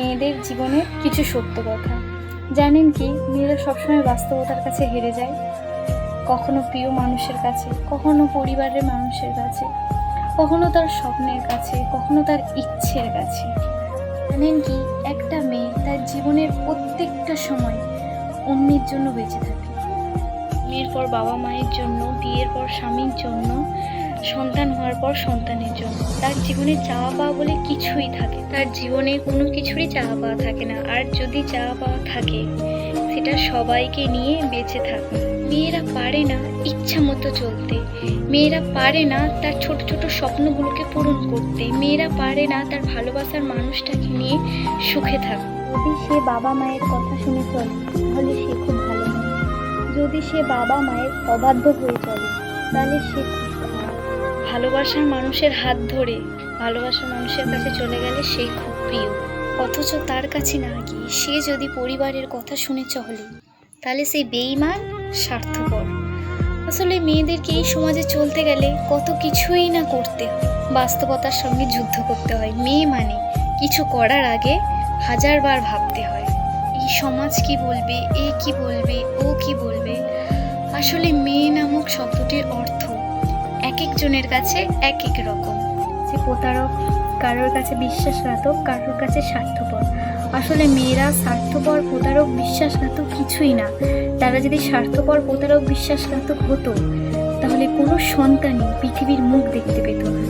মেয়েদের জীবনের কিছু সত্য কথা। জানেন কি, মেয়েরা সবসময় বাস্তবতার কাছে হেরে যায়। কখনো প্রিয় মানুষের কাছে, কখনো পরিবারের মানুষের কাছে, কখনো তার স্বপ্নের কাছে, কখনো তার ইচ্ছের কাছে। জানেন কি, একটা মেয়ে তার জীবনের প্রত্যেকটা সময় অন্যের জন্য বেঁচে থাকে। মেয়ের পর বাবা মায়ের জন্য, বিয়ের পর স্বামীর জন্য, সন্তান হওয়ার পর সন্তানের জন্য। তার জীবনে চাওয়া পাওয়া বলে কিছুই থাকে, তার জীবনে কোনো কিছুরই চাওয়া পাওয়া থাকে না। আর যদি চাওয়া পাওয়া থাকে, সেটা সবাইকে নিয়ে বেঁচে থাকে। মেয়েরা পারে না ইচ্ছা মতো চলতে, মেয়েরা পারে না তার ছোট ছোট স্বপ্নগুলোকে পূরণ করতে, মেয়েরা পারে না তার ভালোবাসার মানুষটাকে নিয়ে সুখে থাকতে। যদি সে বাবা মায়ের কথা শুনে চলে, তাহলে সে খুব ভালো হয়। যদি সে বাবা মায়ের অবাধ্য হয়ে চলে, তাহলে সে খুব খারাপ। ভালোবাসার মানুষের হাত ধরে ভালোবাসার মানুষের কাছে চলে গেলে সে খুব প্রিয়, অথচ তার কাছে না গিয়ে সে যদি পরিবারের কথা শুনে চলে, তাহলে সেই বেঈমান, স্বার্থপর। আসলে মেয়েদেরকে এই সমাজে চলতে গেলে কত কিছুই না করতে হয়, বাস্তবতার সঙ্গে যুদ্ধ করতে হয়। মেয়ে মানে কিছু করার আগে হাজারবার ভাবতে হয়, এই সমাজ কি বলবে, এ কি বলবে, ও কি বলবে। আসলে মেয়ে নামক শব্দটির অর্থ এক একজনের কাছে এক এক রকম। যে প্রতারক, কারোর কাছে বিশ্বাসঘাতক, কারোর কাছে স্বার্থপর। আসলে মেয়েরা স্বার্থপর, প্রতারক, বিশ্বাসঘাতক কিছুই না। তারা যদি স্বার্থপর, প্রতারক, বিশ্বাসঘাতক হতো, তাহলে কোনো সন্তানই পৃথিবীর মুখ দেখতে পেত না।